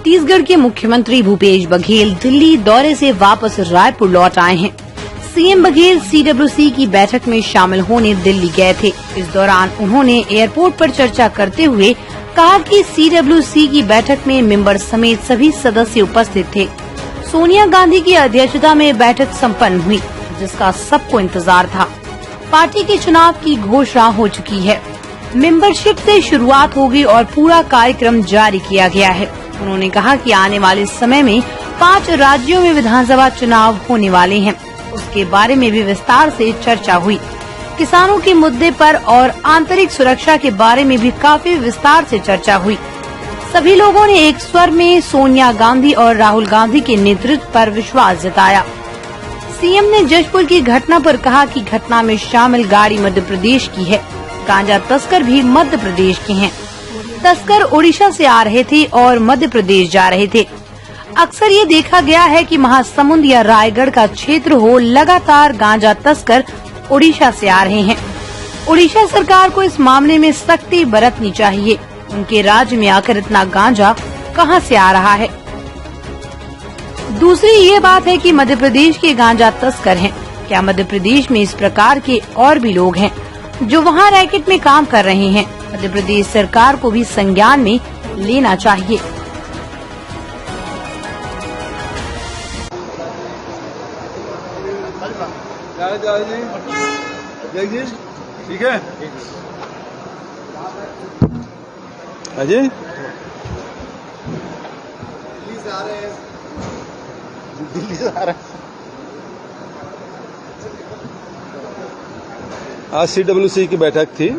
छत्तीसगढ़ के मुख्यमंत्री भूपेश बघेल दिल्ली दौरे से वापस रायपुर लौट आए हैं। सीएम बघेल CWC की बैठक में शामिल होने दिल्ली गए थे। इस दौरान उन्होंने एयरपोर्ट पर चर्चा करते हुए कहा कि CWC की बैठक में मेंबर समेत सभी सदस्य उपस्थित थे। सोनिया गांधी की अध्यक्षता में बैठक संपन्न हुई, जिसका सबको इंतजार था। पार्टी के चुनाव की घोषणा हो चुकी है। मेंबरशिप से शुरुआत होगी और पूरा कार्यक्रम जारी किया गया है। उन्होंने कहा कि आने वाले समय में 5 राज्यों में विधानसभा चुनाव होने वाले हैं। उसके बारे में भी विस्तार से चर्चा हुई। किसानों के मुद्दे पर और आंतरिक सुरक्षा के बारे में भी काफी विस्तार से चर्चा हुई। सभी लोगों ने एक स्वर में सोनिया गांधी और राहुल गांधी के नेतृत्व पर विश्वास जताया। सीएम ने जशपुर की घटना पर कहा कि घटना में शामिल गाड़ी मध्य प्रदेश की है। गांजा तस्कर भी मध्य प्रदेश के हैं। तस्कर ओडिशा से आ रहे थे और मध्य प्रदेश जा रहे थे। अक्सर ये देखा गया है कि महासमुंद या रायगढ़ का क्षेत्र हो, लगातार गांजा तस्कर ओडिशा से आ रहे हैं। ओडिशा सरकार को इस मामले में सख्ती बरतनी चाहिए। उनके राज्य में आकर इतना गांजा कहां से आ रहा है। दूसरी ये बात है कि मध्य प्रदेश के गांजा तस्कर हैं। क्या मध्य प्रदेश में इस प्रकार के और भी लोग हैं जो वहां रैकेट में काम कर रहे हैं? मध्य प्रदेश सरकार को भी संज्ञान में लेना चाहिए। ठीक है अजय दिल्ली से आ रहे हैं। आज CWC की बैठक थी।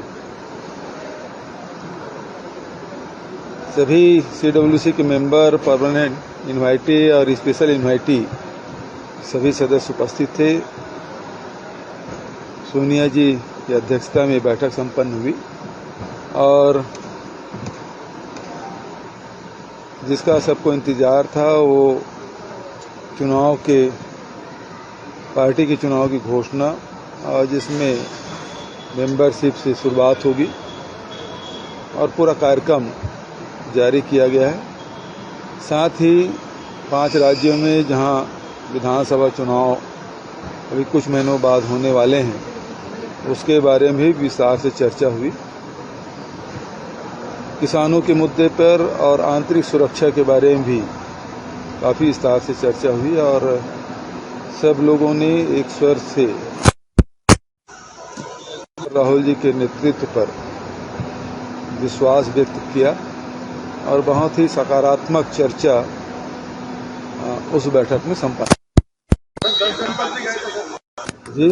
सभी CWC के मेंबर, परमानेंट इनवाइटी और स्पेशल इनवाइटी सभी सदस्य उपस्थित थे। सोनिया जी की अध्यक्षता में बैठक संपन्न हुई और जिसका सबको इंतजार था वो चुनाव के पार्टी के चुनाव की घोषणा और जिसमें मेंबरशिप से शुरुआत होगी और पूरा कार्यक्रम जारी किया गया है। साथ ही 5 राज्यों में जहां विधानसभा चुनाव अभी कुछ महीनों बाद होने वाले हैं, उसके बारे में भी विस्तार से चर्चा हुई। किसानों के मुद्दे पर और आंतरिक सुरक्षा के बारे में भी काफ़ी विस्तार से चर्चा हुई और सब लोगों ने एक स्वर से राहुल जी के नेतृत्व पर विश्वास व्यक्त किया और बहुत ही सकारात्मक चर्चा उस बैठक में संपन्न। जी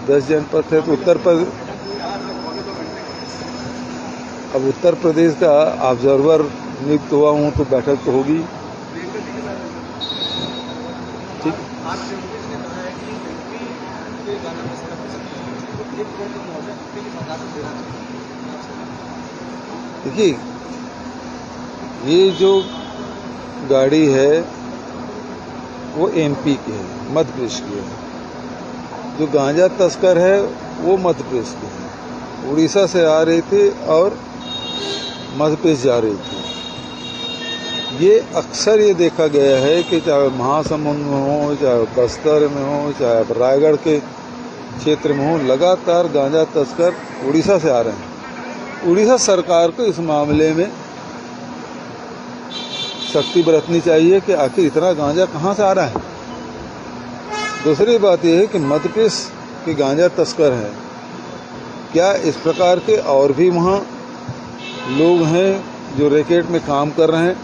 10 जनपद थे तो उत्तर प्रदेश का ऑब्जर्वर नियुक्त हुआ हूं तो बैठक तो होगी। ठीक। देखिए, ये जो गाड़ी है वो MP की है, मध्य प्रदेश की है। जो गांजा तस्कर है वो मध्य प्रदेश के हैं। उड़ीसा से आ रहे थे और मध्य प्रदेश जा रही थी। ये अक्सर ये देखा गया है कि चाहे महासमुंद में हो, चाहे बस्तर में हो, चाहे रायगढ़ के क्षेत्र में हो, लगातार गांजा तस्कर उड़ीसा से आ रहे हैं। उड़ीसा सरकार को इस मामले में सख्ती बरतनी चाहिए कि आखिर इतना गांजा कहाँ से आ रहा है। दूसरी बात यह है कि मध्य प्रदेश के गांजा तस्कर हैं, क्या इस प्रकार के और भी वहाँ लोग हैं जो रैकेट में काम कर रहे हैं?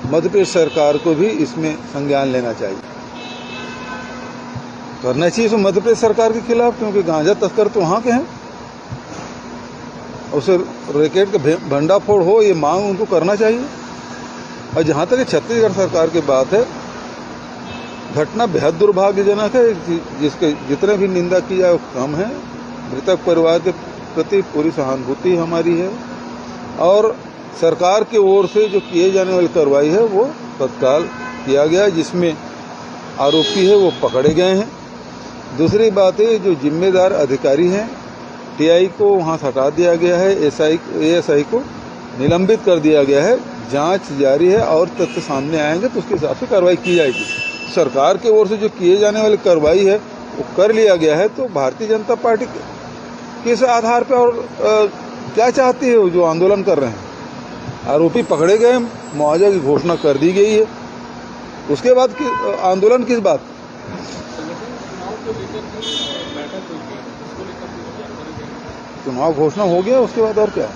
मध्य प्रदेश सरकार को भी इसमें संज्ञान लेना चाहिए, करना चाहिए तो मध्य प्रदेश सरकार के खिलाफ, क्योंकि गांजा तस्कर तो वहाँ के हैं। उसे रैकेट का भंडाफोड़ हो ये मांग उनको करना चाहिए। और जहाँ तक छत्तीसगढ़ सरकार की बात है, घटना बेहद दुर्भाग्यजनक है, जिसके जितने भी निंदा की जाए वो कम है। मृतक परिवार के प्रति पूरी सहानुभूति हमारी है और सरकार की ओर से जो किए जाने वाली कार्रवाई है वो तत्काल किया गया, जिसमें आरोपी है वो पकड़े गए हैं। दूसरी बात है, जो जिम्मेदार अधिकारी हैं TI को वहाँ से हटा दिया गया है, ASI को निलंबित कर दिया गया है। जांच जारी है और तथ्य सामने आएंगे तो उसके हिसाब से कार्रवाई की जाएगी। सरकार की ओर से जो किए जाने वाली कार्रवाई है वो कर लिया गया है। तो भारतीय जनता पार्टी किस आधार पर और क्या चाहती है जो आंदोलन कर रहे हैं? आरोपी पकड़े गए, मुआवजा की घोषणा कर दी गई है, उसके बाद आंदोलन किस बात? चुनाव घोषणा हो गया, उसके बाद और क्या?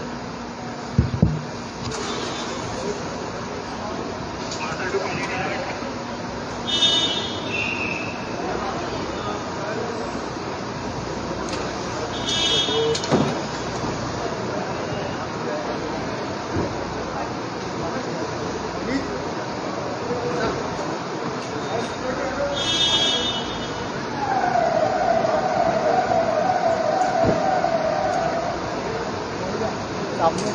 सामने